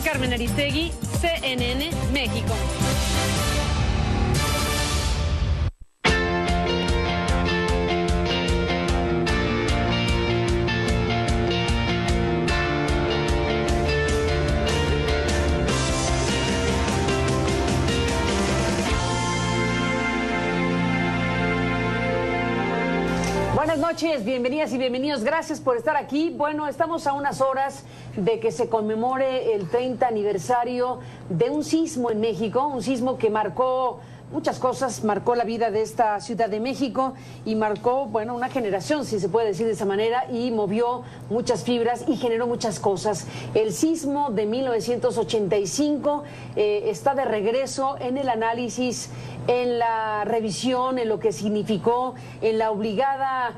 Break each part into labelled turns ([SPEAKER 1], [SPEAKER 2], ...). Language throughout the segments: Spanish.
[SPEAKER 1] Carmen Aristegui, CNN, México.
[SPEAKER 2] Buenas noches, bienvenidas y bienvenidos, gracias por estar aquí. Bueno, estamos a unas horas de que se conmemore el 30 aniversario de un sismo en México, un sismo que marcó muchas cosas, marcó la vida de esta Ciudad de México y marcó, bueno, una generación, si se puede decir de esa manera, y movió muchas fibras y generó muchas cosas. El sismo de 1985 está de regreso en el análisis, en la revisión, en lo que significó, en la obligada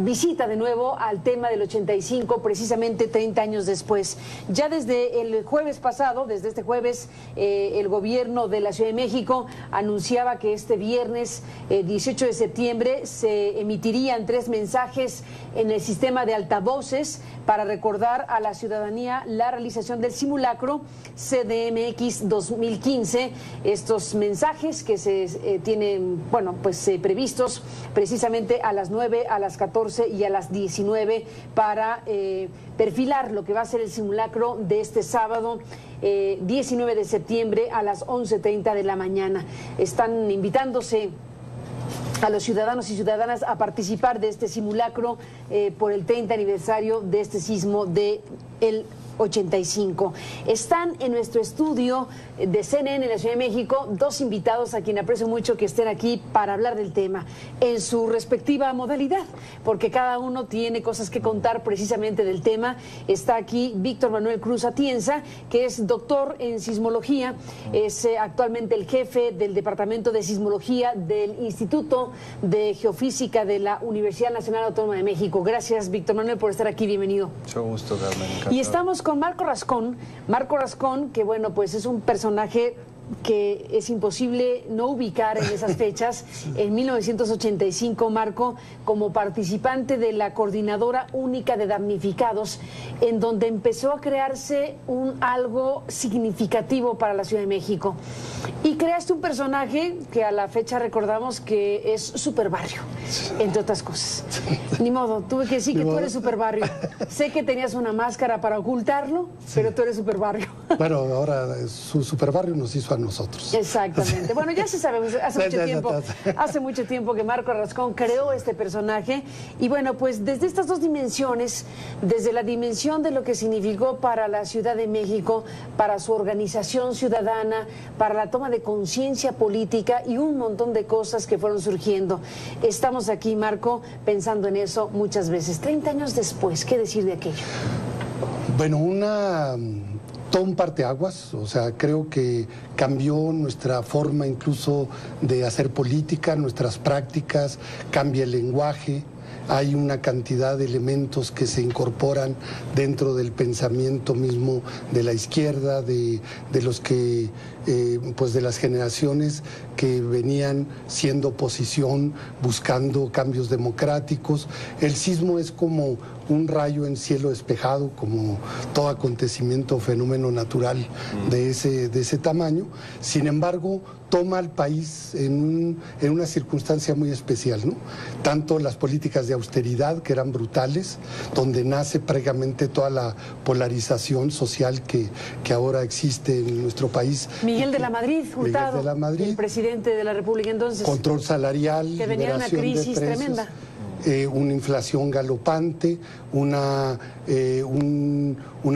[SPEAKER 2] visita de nuevo al tema del 85, precisamente 30 años después. Ya desde el jueves pasado, desde este jueves, el gobierno de la Ciudad de México anunciaba que este viernes 18 de septiembre se emitirían 3 mensajes en el sistema de altavoces para recordar a la ciudadanía la realización del simulacro CDMX 2015. Estos mensajes que se tienen, bueno, pues previstos precisamente a las 9, a las 14 y a las 19 para perfilar lo que va a ser el simulacro de este sábado 19 de septiembre a las 11:30 de la mañana. Están invitándose a los ciudadanos y ciudadanas a participar de este simulacro por el 30 aniversario de este sismo de el 85. Están en nuestro estudio de CNN en la Ciudad de México 2 invitados a quien aprecio mucho que estén aquí para hablar del tema en su respectiva modalidad, porque cada uno tiene cosas que contar precisamente del tema. Está aquí Víctor Manuel Cruz Atienza, que es doctor en sismología, es actualmente el jefe del Departamento de Sismología del Instituto de Geofísica de la Universidad Nacional Autónoma de México. Gracias, Víctor Manuel, por estar aquí. Bienvenido.
[SPEAKER 3] Mucho gusto, Carmen. Encantado.
[SPEAKER 2] Y estamos con Marco Rascón, que bueno, pues es un personaje que es imposible no ubicar en esas fechas. En 1985, Marco, como participante de la Coordinadora Única de Damnificados, en donde empezó a crearse algo significativo para la Ciudad de México. Y creaste un personaje que a la fecha recordamos que es Superbarrio, entre otras cosas. Ni modo, tuve que decir que tú eres Superbarrio. Sé que tenías una máscara para ocultarlo, pero tú eres Superbarrio.
[SPEAKER 4] Bueno, ahora su Superbarrio nos hizo a nosotros.
[SPEAKER 2] Exactamente. Bueno, ya se sabe, hace mucho tiempo que Marco Rascón creó este personaje. Y bueno, pues desde estas 2 dimensiones, desde la dimensión de lo que significó para la Ciudad de México, para su organización ciudadana, para la toma de conciencia política y un montón de cosas que fueron surgiendo. Estamos aquí, Marco, pensando en eso muchas veces. 30 años después, ¿qué decir de aquello?
[SPEAKER 4] Bueno, todo un parteaguas, o sea, creo que cambió nuestra forma incluso de hacer política, nuestras prácticas, cambia el lenguaje. Hay una cantidad de elementos que se incorporan dentro del pensamiento mismo de la izquierda, de los que, pues de las generaciones que venían siendo oposición, buscando cambios democráticos. El sismo es como un rayo en cielo despejado, como todo acontecimiento o fenómeno natural de ese tamaño. Sin embargo, toma al país en una circunstancia muy especial, ¿no? Tanto las políticas de austeridad, que eran brutales, donde nace prácticamente toda la polarización social que ahora existe en nuestro país.
[SPEAKER 2] Miguel de la Madrid, Hurtado,
[SPEAKER 4] Miguel de la Madrid,
[SPEAKER 2] el presidente de la República entonces.
[SPEAKER 4] Control salarial,
[SPEAKER 2] que venía de una crisis tremenda.
[SPEAKER 4] Una inflación galopante, un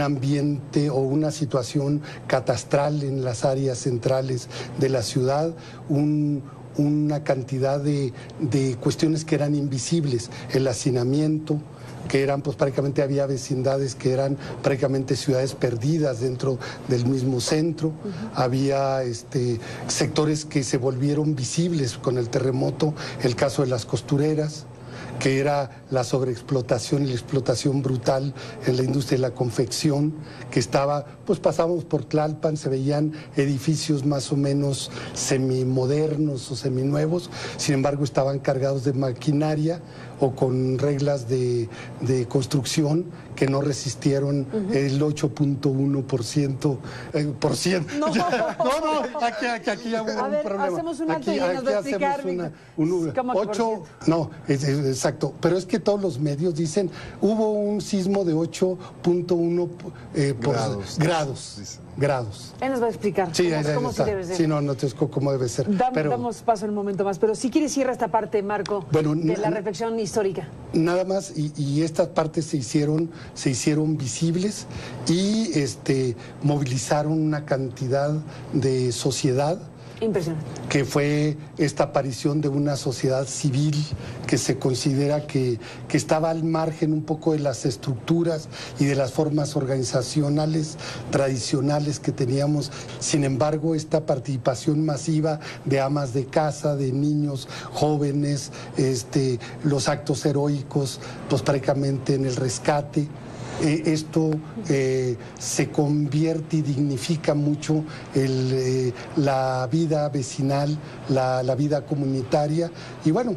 [SPEAKER 4] ambiente o una situación catastral en las áreas centrales de la ciudad, una cantidad de cuestiones que eran invisibles, el hacinamiento, que eran, pues prácticamente había vecindades que eran prácticamente ciudades perdidas dentro del mismo centro. Había sectores que se volvieron visibles con el terremoto, el caso de las costureras, que era la sobreexplotación y la explotación brutal en la industria de la confección, que estaba, pues pasábamos por Tlalpan, se veían edificios más o menos semimodernos o seminuevos, sin embargo estaban cargados de maquinaria o con reglas de construcción que no resistieron el 8.1%.
[SPEAKER 2] No.
[SPEAKER 4] Aquí ya hubo
[SPEAKER 2] A
[SPEAKER 4] un
[SPEAKER 2] ver,
[SPEAKER 4] problema.
[SPEAKER 2] hacemos un alto y nos va a explicar, ¿cómo que
[SPEAKER 4] 8, no, exacto, pero es que todos los medios dicen hubo un sismo de 8.1 grados.
[SPEAKER 2] Él nos va a explicar cómo sí debe ser.
[SPEAKER 4] Sí, no te explico cómo debe ser.
[SPEAKER 2] Damos paso en un momento más, pero si quieres cierra esta parte, Marco, de la reflexión histórica.
[SPEAKER 4] Nada más, y estas partes se hicieron visibles y movilizaron una cantidad de sociedad.
[SPEAKER 2] Impresionante.
[SPEAKER 4] Que fue esta aparición de una sociedad civil que se considera que estaba al margen un poco de las estructuras y de las formas organizacionales tradicionales que teníamos. Sin embargo, esta participación masiva de amas de casa, de niños jóvenes, los actos heroicos, pues prácticamente en el rescate. Esto se convierte y dignifica mucho la vida vecinal, la vida comunitaria y bueno,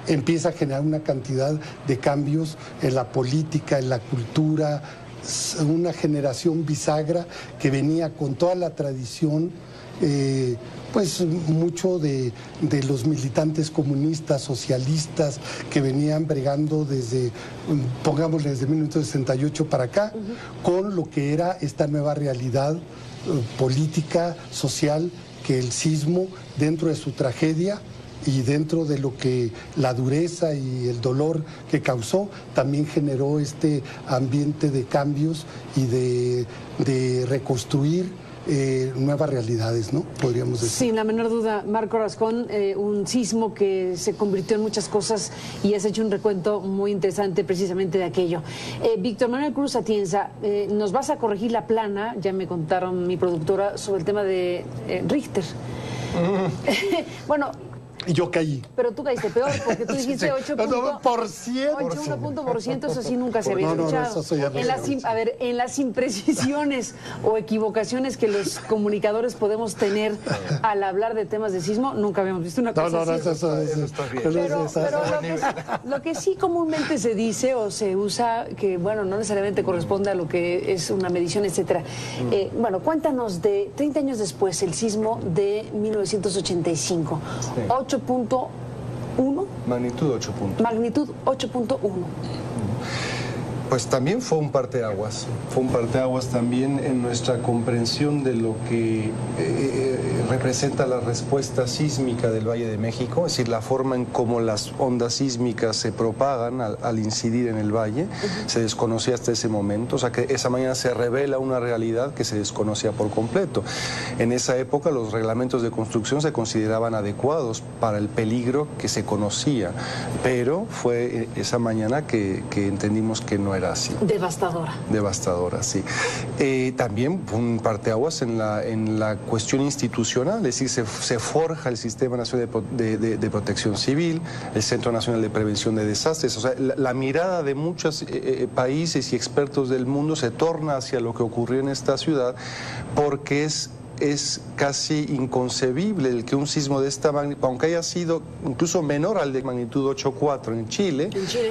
[SPEAKER 4] empieza a generar una cantidad de cambios en la política, en la cultura, una generación bisagra que venía con toda la tradición, pues mucho de los militantes comunistas, socialistas, que venían bregando desde 1968 para acá, con lo que era esta nueva realidad política, social, que el sismo, dentro de su tragedia y dentro de lo que la dureza y el dolor que causó, también generó este ambiente de cambios y de reconstruir nuevas realidades, ¿no? Podríamos decir.
[SPEAKER 2] Sin la menor duda, Marco Rascón, un sismo que se convirtió en muchas cosas y has hecho un recuento muy interesante precisamente de aquello. Víctor Manuel Cruz Atienza, nos vas a corregir la plana, ya me contaron mi productora, sobre el tema de Richter. Bueno...
[SPEAKER 4] Yo caí.
[SPEAKER 2] Pero tú caíste peor, porque tú dijiste 8.1%, eso sí nunca se había escuchado. En las imprecisiones o equivocaciones que los comunicadores podemos tener al hablar de temas de sismo, nunca habíamos visto una cosa así.
[SPEAKER 4] Eso está bien.
[SPEAKER 2] Pero lo que sí comúnmente se dice o se usa, que bueno, no necesariamente corresponde a lo que es una medición, etcétera. Bueno, cuéntanos de 30 años después, el sismo de 1985. Sí. 8.1.
[SPEAKER 3] Magnitud 8 puntos.
[SPEAKER 2] Magnitud 8.1.
[SPEAKER 3] Pues también fue un parteaguas. Fue un parteaguas también en nuestra comprensión de lo que representa la respuesta sísmica del Valle de México, es decir, la forma en cómo las ondas sísmicas se propagan al incidir en el valle. Se desconocía hasta ese momento, o sea que esa mañana se revela una realidad que se desconocía por completo. En esa época los reglamentos de construcción se consideraban adecuados para el peligro que se conocía, pero fue esa mañana que entendimos que no era así.
[SPEAKER 2] Devastadora.
[SPEAKER 3] Devastadora, sí. También un parteaguas en la cuestión institucional, es decir, se forja el Sistema Nacional de Protección Civil, el Centro Nacional de Prevención de Desastres, o sea, la mirada de muchos países y expertos del mundo se torna hacia lo que ocurrió en esta ciudad, porque es casi inconcebible el que un sismo de esta magnitud, aunque haya sido incluso menor al de magnitud 8.4 en Chile,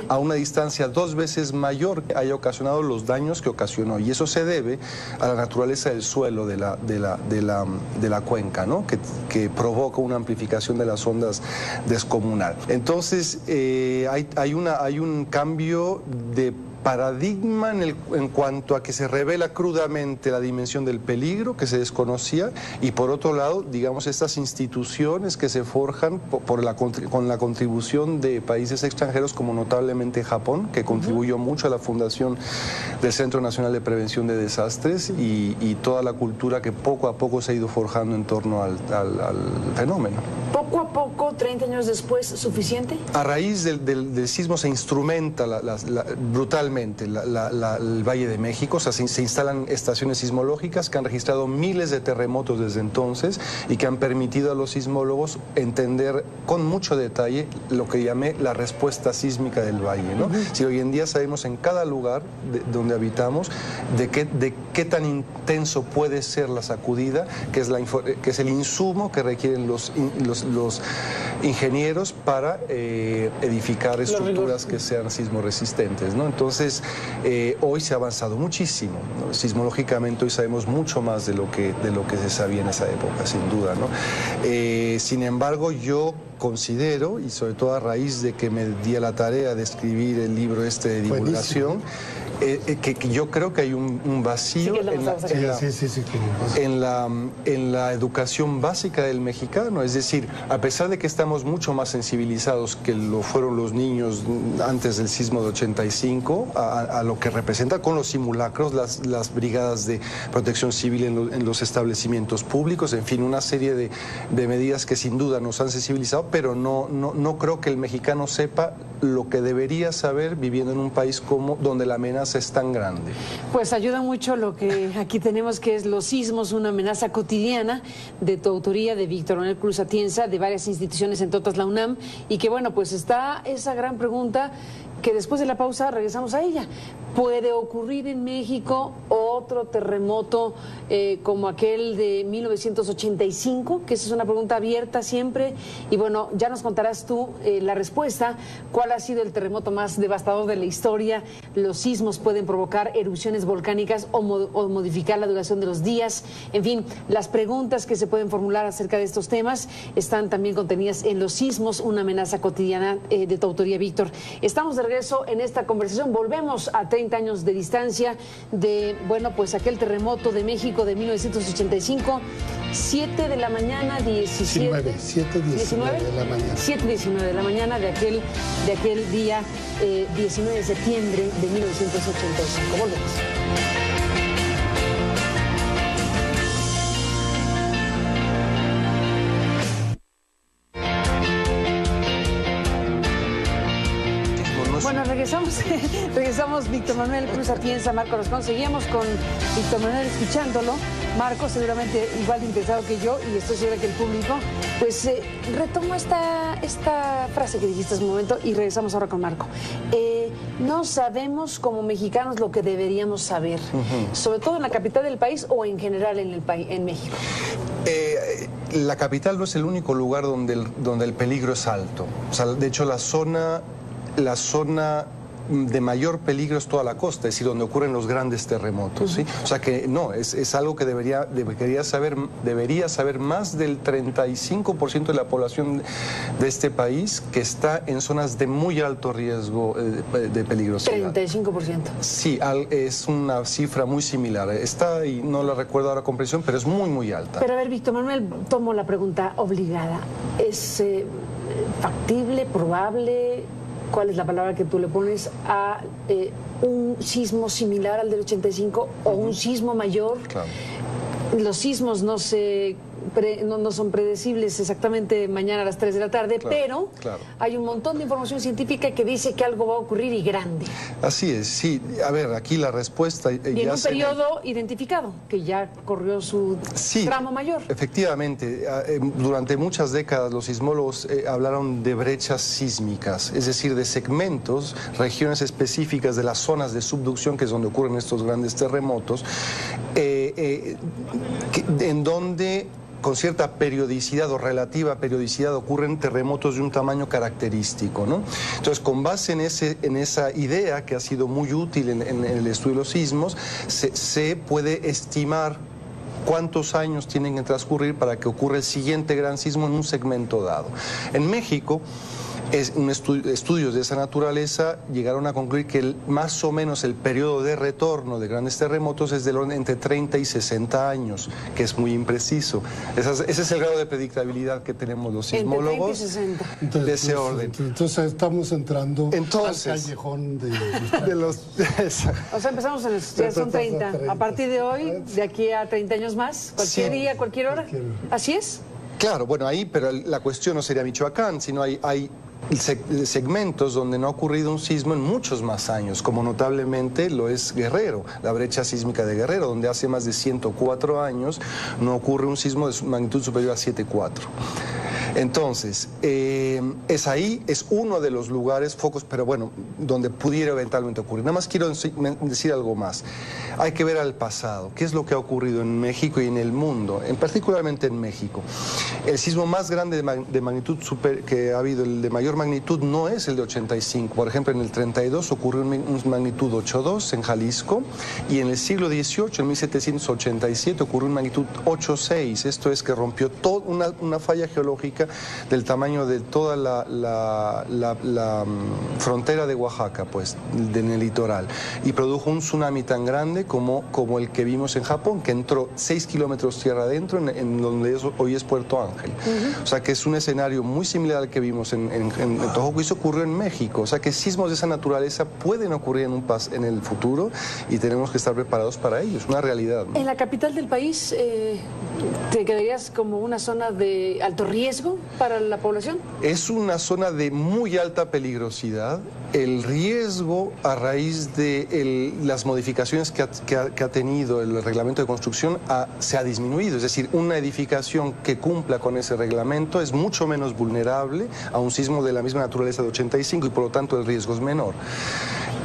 [SPEAKER 3] a una distancia 2 veces mayor, haya ocasionado los daños que ocasionó. Y eso se debe a la naturaleza del suelo de la cuenca, ¿no? que provoca una amplificación de las ondas descomunal. Entonces, hay un cambio de paradigma en cuanto a que se revela crudamente la dimensión del peligro que se desconocía, y por otro lado, digamos, estas instituciones que se forjan con la contribución de países extranjeros, como notablemente Japón, que contribuyó mucho a la fundación del Centro Nacional de Prevención de Desastres, y toda la cultura que poco a poco se ha ido forjando en torno al fenómeno.
[SPEAKER 2] Poco a poco, 30 años después, ¿suficiente?
[SPEAKER 3] A raíz del sismo se instrumenta brutalmente el Valle de México, o sea, se instalan estaciones sismológicas que han registrado miles de terremotos desde entonces y que han permitido a los sismólogos entender con mucho detalle lo que llamé la respuesta sísmica del valle, ¿no? Si hoy en día sabemos en cada lugar donde habitamos de qué tan intenso puede ser la sacudida, que es el insumo que requieren los ingenieros para edificar estructuras que sean sismoresistentes, ¿no? Entonces, hoy se ha avanzado muchísimo, ¿no? Sismológicamente hoy sabemos mucho más de lo que se sabía en esa época, sin duda, ¿no? Sin embargo, yo considero, y sobre todo a raíz de que me di a la tarea de escribir el libro de divulgación, que yo creo que hay un vacío en la educación básica del mexicano. Es decir, a pesar de que estamos mucho más sensibilizados que lo fueron los niños antes del sismo de 85, a lo que representa con los simulacros, las brigadas de protección civil en los establecimientos públicos, en fin, una serie de medidas que sin duda nos han sensibilizado, pero no creo que el mexicano sepa lo que debería saber viviendo en un país donde la amenaza es tan grande.
[SPEAKER 2] Pues ayuda mucho lo que aquí tenemos, que es Los sismos, una amenaza cotidiana, de tu autoría, de Víctor Manuel Cruz Atienza, de varias instituciones, entre otras la UNAM, y que bueno, pues está esa gran pregunta que después de la pausa regresamos a ella. ¿Puede ocurrir en México otro terremoto como aquel de 1985? Que esa es una pregunta abierta siempre. Y bueno, ya nos contarás tú la respuesta. ¿Cuál ha sido el terremoto más devastador de la historia? Los sismos pueden provocar erupciones volcánicas o modificar la duración de los días. En fin, las preguntas que se pueden formular acerca de estos temas están también contenidas en Los sismos, una amenaza cotidiana, de tu autoría, Víctor. Estamos de regreso en esta conversación. Volvemos a 30 años de distancia de, bueno, pues aquel terremoto de México de 1985, 7 de la mañana, 17...
[SPEAKER 4] 7:19 de la mañana.
[SPEAKER 2] 7:19 de la mañana de aquel día, 19 de septiembre de 1985. Volvemos. Bueno, regresamos Víctor Manuel Cruz Atienza, Marco Rascón. Seguíamos con Víctor Manuel escuchándolo. Marco, seguramente igual de interesado que yo, y estoy segura que el público, pues retomo esta frase que dijiste hace un momento y regresamos ahora con Marco. No sabemos como mexicanos lo que deberíamos saber, sobre todo en la capital del país o en general en México.
[SPEAKER 3] La capital no es el único lugar donde el peligro es alto. O sea, de hecho, la zona de mayor peligro es toda la costa, es decir, donde ocurren los grandes terremotos, ¿sí? O sea que no, es algo que debería saber más del 35% de la población de este país, que está en zonas de muy alto riesgo de peligrosidad. 35%. Sí, es una cifra muy similar. Está, y no la recuerdo ahora con precisión, pero es muy, muy alta.
[SPEAKER 2] Pero a ver, Víctor Manuel, tomo la pregunta obligada. ¿Es factible, probable? ¿Cuál es la palabra que tú le pones a un sismo similar al del 85 o un sismo mayor?
[SPEAKER 3] Claro.
[SPEAKER 2] Los sismos no son predecibles exactamente mañana a las 3 de la tarde, pero hay un montón de información científica que dice que algo va a ocurrir y grande.
[SPEAKER 3] Así es, sí. A ver, aquí la respuesta...
[SPEAKER 2] Y en un periodo identificado, que ya corrió su tramo mayor.
[SPEAKER 3] Efectivamente. Durante muchas décadas los sismólogos hablaron de brechas sísmicas, es decir, de segmentos, regiones específicas de las zonas de subducción, que es donde ocurren estos grandes terremotos, en donde con cierta periodicidad o relativa periodicidad ocurren terremotos de un tamaño característico, ¿no? Entonces, con base en esa idea, que ha sido muy útil en el estudio de los sismos, se puede estimar cuántos años tienen que transcurrir para que ocurra el siguiente gran sismo en un segmento dado. En México, estudios de esa naturaleza llegaron a concluir que más o menos el periodo de retorno de grandes terremotos es del orden entre 30 y 60 años, que es muy impreciso. Ese es el grado de predictabilidad que tenemos los sismólogos.
[SPEAKER 2] Entre 30 y 60.
[SPEAKER 3] De ese orden.
[SPEAKER 4] Entonces estamos entrando al callejón de los...
[SPEAKER 2] O sea, empezamos ya son 30. A partir de hoy, de aquí a 30 años más, cualquier día, cualquier hora. ¿Así es?
[SPEAKER 3] Claro, bueno, pero la cuestión no sería Michoacán, sino hay segmentos donde no ha ocurrido un sismo en muchos más años, como notablemente lo es Guerrero, la brecha sísmica de Guerrero, donde hace más de 104 años no ocurre un sismo de magnitud superior a 7,4. Entonces, es uno de los lugares, focos, pero bueno, donde pudiera eventualmente ocurrir. Nada más quiero decir algo más. Hay que ver al pasado, qué es lo que ha ocurrido en México y en el mundo, particularmente en México. El sismo más grande de magnitud que ha habido, el de mayor magnitud, no es el de 85. Por ejemplo, en el 32 ocurrió un magnitud 8,2 en Jalisco, y en el siglo XVIII, en 1787, ocurrió un magnitud 8,6. Esto es que rompió toda una falla geológica del tamaño de toda la frontera de Oaxaca, pues, en el litoral, y produjo un tsunami tan grande como el que vimos en Japón, que entró 6 kilómetros tierra adentro en donde hoy es Puerto Ángel. O sea que es un escenario muy similar al que vimos en Tohoku, y eso ocurrió en México. O sea que sismos de esa naturaleza pueden ocurrir en el futuro, y tenemos que estar preparados para ello. Es una realidad, ¿no?
[SPEAKER 2] En la capital del país, ¿te quedarías como una zona de alto riesgo para la población?
[SPEAKER 3] Es una zona de muy alta peligrosidad. El riesgo, a raíz de las modificaciones que ha tenido el reglamento de construcción, se ha disminuido. Es decir, una edificación que cumpla con ese reglamento es mucho menos vulnerable a un sismo de la misma naturaleza de 85, y por lo tanto el riesgo es menor.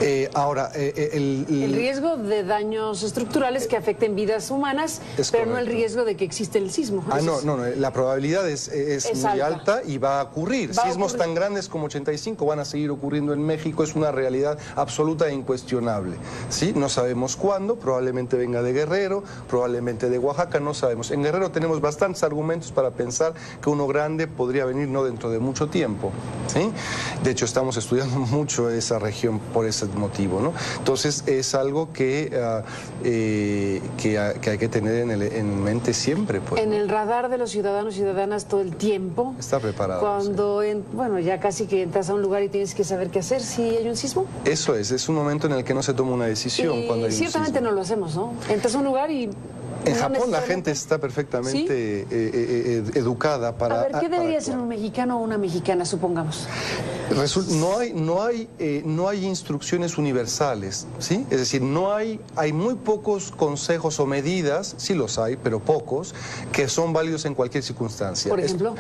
[SPEAKER 3] El
[SPEAKER 2] riesgo de daños estructurales que afecten vidas humanas, pero
[SPEAKER 3] correcto.
[SPEAKER 2] no el riesgo de que existe el sismo.
[SPEAKER 3] No, la probabilidad es muy alta y va a ocurrir. Sismos tan grandes como 85 van a seguir ocurriendo en México, es una realidad absoluta e incuestionable. ¿Sí? No sabemos cuándo, probablemente venga de Guerrero, probablemente de Oaxaca, no sabemos. En Guerrero tenemos bastantes argumentos para pensar que uno grande podría venir no dentro de mucho tiempo. ¿Sí? De hecho, estamos estudiando mucho esa región por ese motivo, ¿no? Entonces es algo que hay que tener en mente siempre, pues,
[SPEAKER 2] en
[SPEAKER 3] ¿no?
[SPEAKER 2] el radar de los ciudadanos y ciudadanas todo el tiempo.
[SPEAKER 3] Está preparado.
[SPEAKER 2] Cuando, ya casi que entras a un lugar y tienes que saber qué hacer si hay un sismo.
[SPEAKER 3] Eso es un momento en el que no se toma una decisión.
[SPEAKER 2] Y
[SPEAKER 3] cuando hay un
[SPEAKER 2] ciertamente
[SPEAKER 3] sismo.
[SPEAKER 2] no lo hacemos, ¿no? Entras a un lugar y...
[SPEAKER 3] En
[SPEAKER 2] no
[SPEAKER 3] Japón la
[SPEAKER 2] necesariamente...
[SPEAKER 3] gente está perfectamente educada para...
[SPEAKER 2] A ver, ¿qué debería
[SPEAKER 3] actuar.
[SPEAKER 2] ser un mexicano o una mexicana, supongamos?
[SPEAKER 3] No hay instrucciones universales, ¿sí? Es decir, hay muy pocos consejos o medidas, sí los hay, pero pocos, que son válidos en cualquier circunstancia.
[SPEAKER 2] Por ejemplo,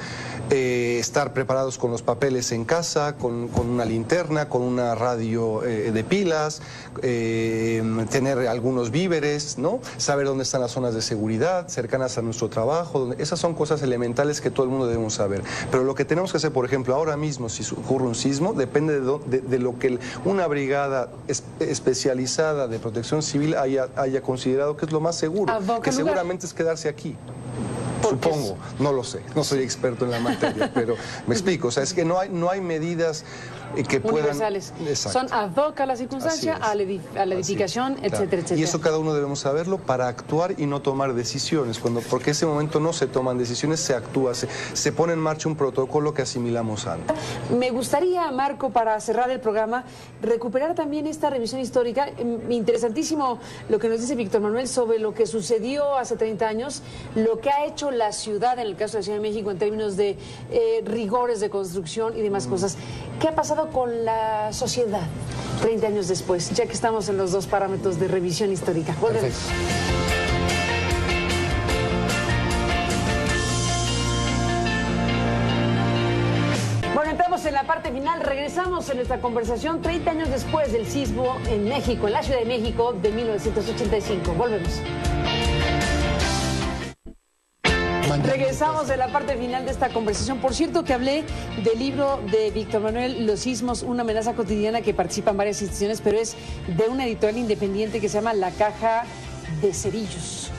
[SPEAKER 3] estar preparados con los papeles en casa, con una linterna, con una radio de pilas, tener algunos víveres, ¿no? Saber dónde están las zonas de seguridad cercanas a nuestro trabajo. Esas son cosas elementales que todo el mundo debemos saber. Pero lo que tenemos que hacer, por ejemplo, ahora mismo, si ocurre un sismo, depende de lo que una brigada especializada de protección civil haya considerado que es lo más seguro, que seguramente es quedarse aquí. Supongo, no lo sé, no soy experto en la materia, pero me explico, o sea, es que no hay medidas que puedan...
[SPEAKER 2] universales.
[SPEAKER 3] Exacto.
[SPEAKER 2] Son ad hoc a la circunstancia, a la edificación, etcétera,
[SPEAKER 3] claro.
[SPEAKER 2] etcétera.
[SPEAKER 3] Y eso cada uno debemos saberlo para actuar y no tomar decisiones, porque en ese momento no se toman decisiones, se actúa, se pone en marcha un protocolo que asimilamos antes.
[SPEAKER 2] Me gustaría, Marco, para cerrar el programa, recuperar también esta revisión histórica. Interesantísimo lo que nos dice Víctor Manuel sobre lo que sucedió hace 30 años, lo que ha hecho la ciudad, en el caso de la Ciudad de México, en términos de rigores de construcción y demás cosas. ¿Qué ha pasado con la sociedad 30 años después, ya que estamos en los dos parámetros de revisión histórica? Volvemos.
[SPEAKER 4] Perfecto.
[SPEAKER 2] Bueno, entramos en la parte final, regresamos en esta conversación 30 años después del sismo en México, en la Ciudad de México de 1985. Volvemos. Regresamos en la parte final de esta conversación. Por cierto, que hablé del libro de Víctor Manuel, Los sismos, una amenaza cotidiana, que participan varias instituciones, pero es de una editorial independiente que se llama La Caja de Cerillos.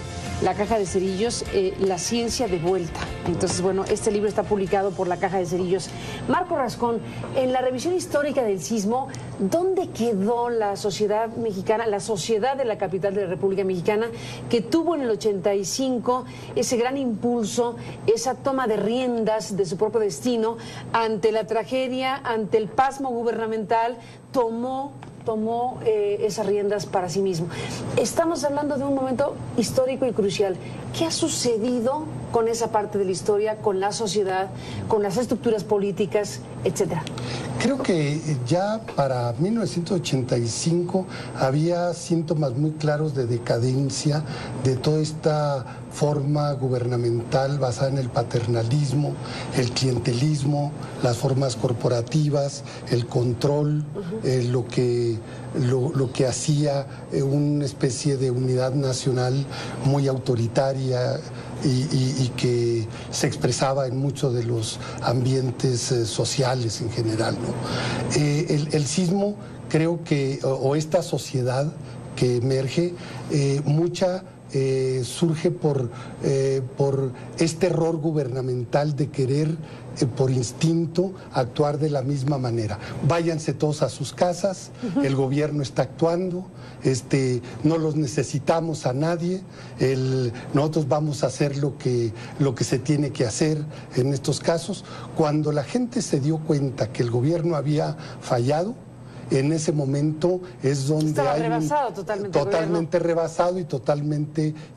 [SPEAKER 2] La Caja de Cerillos, La ciencia de vuelta. Entonces, bueno, este libro está publicado por La Caja de Cerillos. Marco Rascón, en la revisión histórica del sismo, ¿dónde quedó la sociedad mexicana, la sociedad de la capital de la República Mexicana, que tuvo en el 85 ese gran impulso, esa toma de riendas de su propio destino ante la tragedia, ante el pasmo gubernamental, tomó esas riendas para sí mismo? Estamos hablando de un momento histórico y crucial. ¿Qué ha sucedido con esa parte de la historia, con la sociedad, con las estructuras políticas, etcétera?
[SPEAKER 4] Creo que ya para 1985 había síntomas muy claros de decadencia de toda esta forma gubernamental basada en el paternalismo, el clientelismo, las formas corporativas, el control, lo que hacía una especie de unidad nacional muy autoritaria y que se expresaba en muchos de los ambientes sociales en general, ¿no? El sismo, creo que, o esta sociedad que emerge, surge por este error gubernamental de querer por instinto actuar de la misma manera. Váyanse todos a sus casas, el gobierno está actuando, no los necesitamos a nadie, nosotros vamos a hacer lo que se tiene que hacer en estos casos. Cuando la gente se dio cuenta que el gobierno había fallado, en ese momento es donde
[SPEAKER 2] estaba
[SPEAKER 4] hay
[SPEAKER 2] rebasado
[SPEAKER 4] totalmente rebasado y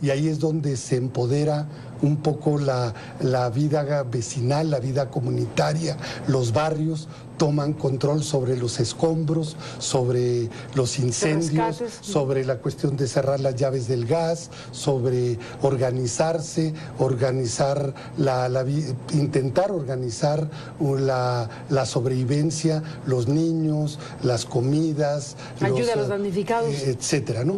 [SPEAKER 4] ahí es donde se empodera un poco la vida vecinal, la vida comunitaria, los barrios toman control sobre los escombros, sobre los incendios, sobre la cuestión de cerrar las llaves del gas, sobre organizarse, intentar organizar la sobrevivencia, los niños, las comidas,
[SPEAKER 2] ayuda a los damnificados,
[SPEAKER 4] etcétera, ¿no?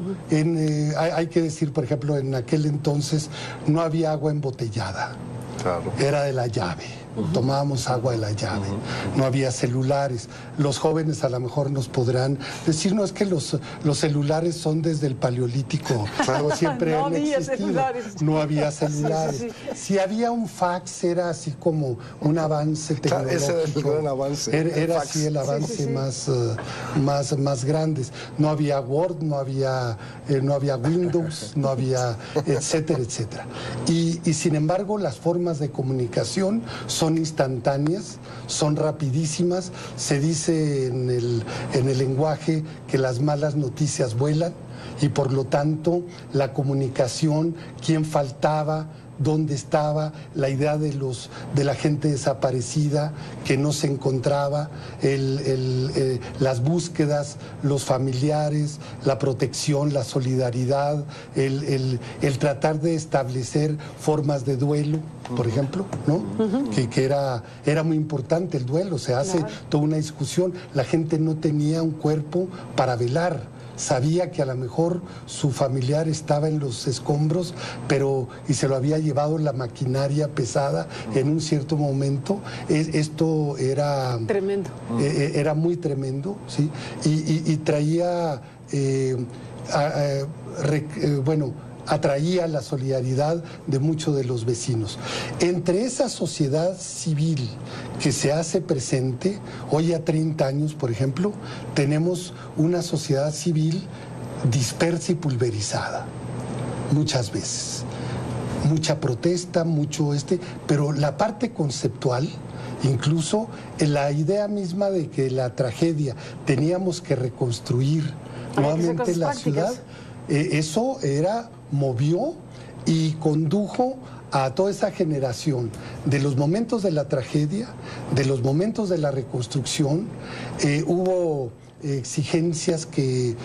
[SPEAKER 4] Hay que decir, por ejemplo, en aquel entonces no había agua embotellada, claro, era de la llave. Tomábamos agua de la llave, no había celulares. Los jóvenes a lo mejor nos podrán decir, no, es que los celulares son desde el Paleolítico, claro, siempre han existido. No había celulares. Si había un fax, era así como un avance tecnológico. Ese era el gran avance. Era así el avance más grande. No había Word, no había Windows, no había etcétera, etcétera. Y sin embargo, las formas de comunicación son instantáneas, son rapidísimas. Se dice en el lenguaje que las malas noticias vuelan y por lo tanto la comunicación, quién faltaba, dónde estaba, la idea de la gente desaparecida que no se encontraba, las búsquedas, los familiares, la protección, la solidaridad, el tratar de establecer formas de duelo, por ejemplo, ¿no? Que era muy importante el duelo, se hace toda una discusión. La gente no tenía un cuerpo para velar. Sabía que a lo mejor su familiar estaba en los escombros, y se lo había llevado la maquinaria pesada en un cierto momento. Esto era
[SPEAKER 2] tremendo.
[SPEAKER 4] Era muy tremendo, ¿sí? Y traía, atraía la solidaridad de muchos de los vecinos. Entre esa sociedad civil que se hace presente, hoy a 30 años, por ejemplo, tenemos una sociedad civil dispersa y pulverizada, muchas veces. Mucha protesta, pero la parte conceptual, incluso la idea misma de que la tragedia teníamos que reconstruir nuevamente la ciudad, eso movió y condujo a toda esa generación de los momentos de la tragedia, de los momentos de la reconstrucción. Hubo exigencias que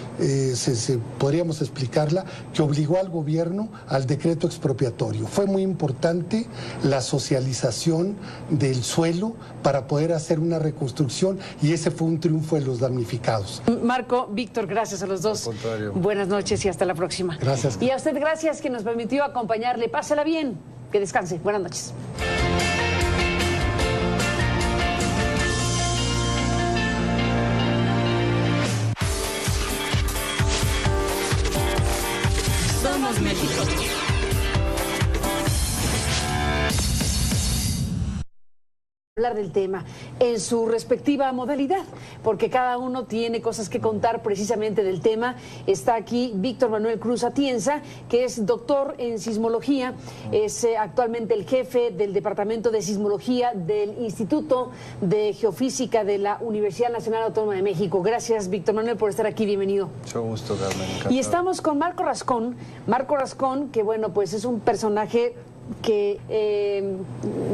[SPEAKER 4] podríamos explicarla, que obligó al gobierno al decreto expropiatorio. Fue muy importante la socialización del suelo para poder hacer una reconstrucción y ese fue un triunfo de los damnificados.
[SPEAKER 2] Marco, Víctor, gracias a los dos.
[SPEAKER 3] Al contrario.
[SPEAKER 2] Buenas noches y hasta la próxima.
[SPEAKER 4] Gracias.
[SPEAKER 2] Y a usted gracias que nos permitió acompañarle. Pásela bien, que descanse. Buenas noches.
[SPEAKER 1] Somos México.
[SPEAKER 2] Hablar del tema en su respectiva modalidad, porque cada uno tiene cosas que contar precisamente del tema. Está aquí Víctor Manuel Cruz Atienza, que es doctor en sismología, es actualmente el jefe del Departamento de Sismología del Instituto de Geofísica de la Universidad Nacional Autónoma de México. Gracias, Víctor Manuel, por estar aquí. Bienvenido.
[SPEAKER 3] Mucho gusto, Carmen. Encantado.
[SPEAKER 2] Y estamos con Marco Rascón, que bueno, pues es un personaje que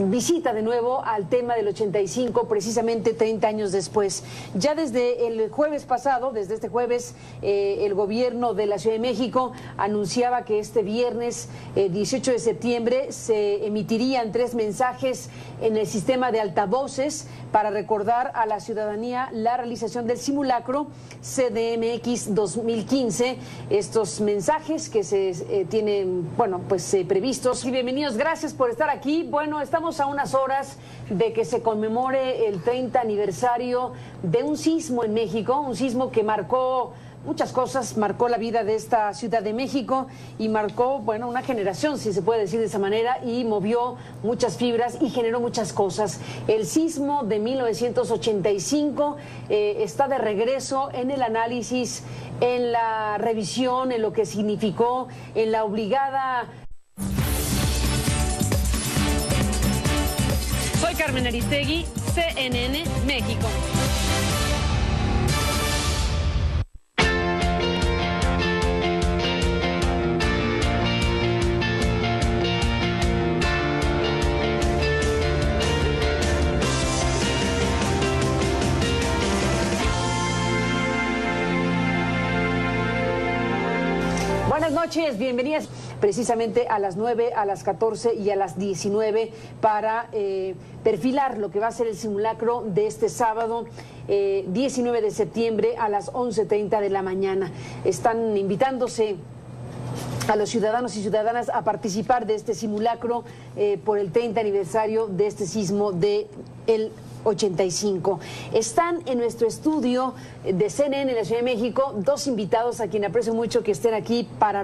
[SPEAKER 2] visita de nuevo al tema del 85, precisamente 30 años después. Ya desde el jueves pasado, desde este jueves, el gobierno de la Ciudad de México anunciaba que este viernes 18 de septiembre se emitirían 3 mensajes en el sistema de altavoces para recordar a la ciudadanía la realización del simulacro CDMX 2015. Estos mensajes que se tienen, bueno, pues previstos. Y bienvenidos, gracias por estar aquí. Bueno, estamos a unas horas de que se conmemore el 30 aniversario de un sismo en México, un sismo que marcó muchas cosas, marcó la vida de esta Ciudad de México y marcó, bueno, una generación, si se puede decir de esa manera, y movió muchas fibras y generó muchas cosas. El sismo de 1985 está de regreso en el análisis, en la revisión, en lo que significó, en la obligada...
[SPEAKER 1] Soy Carmen Aristegui, CNN México.
[SPEAKER 2] Buenas noches, bienvenidas precisamente a las 9, a las 14 y a las 19 para perfilar lo que va a ser el simulacro de este sábado 19 de septiembre a las 11:30 de la mañana. Están invitándose a los ciudadanos y ciudadanas a participar de este simulacro por el 30 aniversario de este sismo de el 85. Están en nuestro estudio de CNN en la Ciudad de México 2 invitados a quien aprecio mucho que estén aquí para